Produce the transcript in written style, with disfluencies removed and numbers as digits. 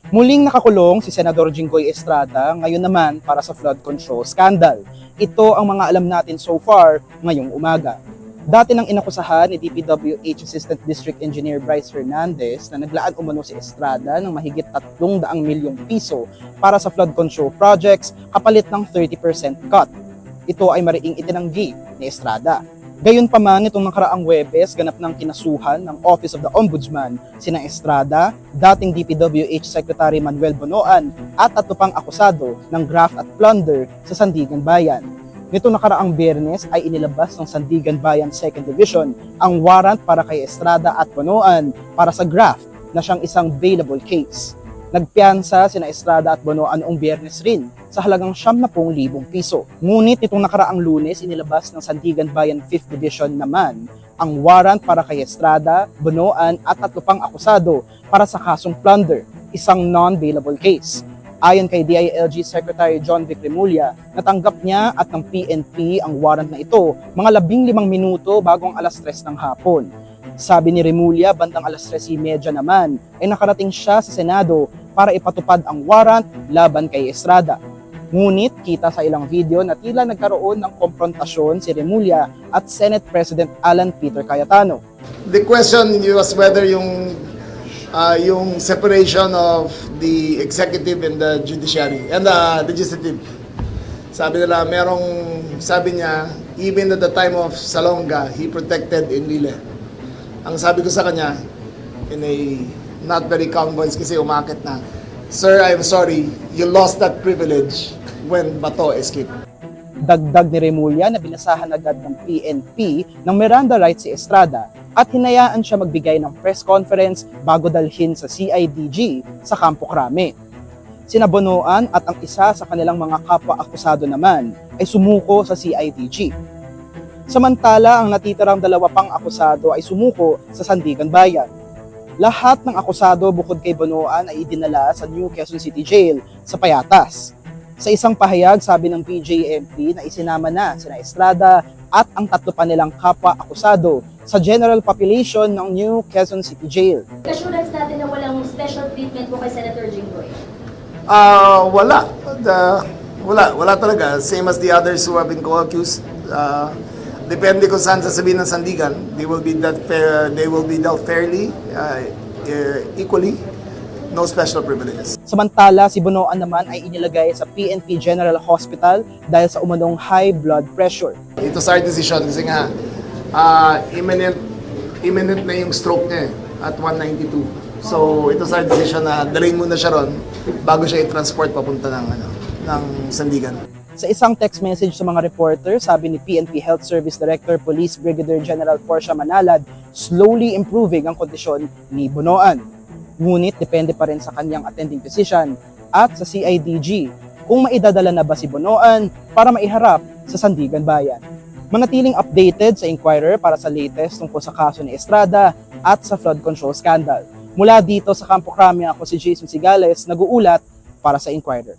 Muling nakakulong si Senador Jinggoy Estrada ngayon naman para sa flood control scandal. Ito ang mga alam natin so far ngayong umaga. Dati nang inakusahan ni DPWH Assistant District Engineer Bryce Hernandez na naglaan umano si Estrada ng mahigit 300 milyong piso para sa flood control projects kapalit ng 30% cut. Ito ay mariing itinanggi ni Estrada. Gayunpaman, itong nakaraang Huwebes, ganap ng kinasuhan ng Office of the Ombudsman sina Estrada, dating DPWH Secretary Manuel Bonoan at pang akusado ng graft at plunder sa Sandigan Bayan. Nitong nakaraang Biyernes ay inilabas ng Sandigan Bayan 2nd Division ang warrant para kay Estrada at Bonoan para sa graft na siyang isang bailable case. Nagpiyansa sina Estrada at Bonoan noong Biyernes rin sa halagang 70,000 piso. Ngunit itong nakaraang Lunes, inilabas ng Sandigan Bayan 5th Division naman ang warrant para kay Estrada, Bonoan at 3 pang akusado para sa kasong plunder, isang non-bailable case. Ayon kay DILG Secretary John Vic Remulla, natanggap niya at ng PNP ang warrant na ito mga 15 minuto bago ang alas 3 ng hapon. Sabi ni Remulla, bandang alas 3:30 naman ay nakarating siya sa Senado para ipatupad ang warrant laban kay Estrada. Ngunit kita sa ilang video na tila nagkaroon ng komprontasyon si Remulla at Senate President Alan Peter Cayetano. The question was whether yung separation of the executive and the judiciary and the legislative. Sabi niya, even at the time of Salonga, he protected Enrile. Ang sabi ko sa kanya, in a not very calm voice kasi umakit na, "Sir, I'm sorry, you lost that privilege when Bato escaped." Dagdag ni Remulla na binasahan agad ng PNP ng Miranda rights si Estrada at hinayaan siya magbigay ng press conference bago dalhin sa CIDG sa Campo Crame. Sina Bonoan at ang isa sa kanilang mga kapwa-akusado naman ay sumuko sa CIDG. Samantala, ang natitirang 2 pang akusado ay sumuko sa Sandigan Bayan. Lahat ng akusado bukod kay Bonoan ay idinala sa New Quezon City Jail sa Payatas. Sa isang pahayag, sabi ng PJMP na isinama na sina Estrada at ang 3 pa nilang kapwa-akusado sa general population ng New Quezon City Jail. Assurance natin na walang special treatment po kay Senator Jinggoy? Wala talaga. Same as the others who have been co-accused. Depende kung saan sasabihin ng Sandigan, they will be dealt fairly, equally, no special privileges. Samantala, si Bonoan naman ay inilagay sa PNP General Hospital dahil sa umanong high blood pressure. Ito sa our decision kasi nga, imminent na yung stroke niya at 192. So ito sa our decision na dalhin muna siya ron bago siya i-transport papunta ng Sandigan. Sa isang text message sa mga reporter, sabi ni PNP Health Service Director Police Brigadier General Portia Manalad, slowly improving ang kondisyon ni Bonoan. Ngunit depende pa rin sa kanyang attending physician at sa CIDG kung maidadala na ba si Bonoan para maiharap sa Sandigan Bayan. Manatiling updated sa Inquirer para sa latest tungkol sa kaso ni Estrada at sa flood control scandal. Mula dito sa Campo Crame, ako si Jason Sigales, nag-uulat para sa Inquirer.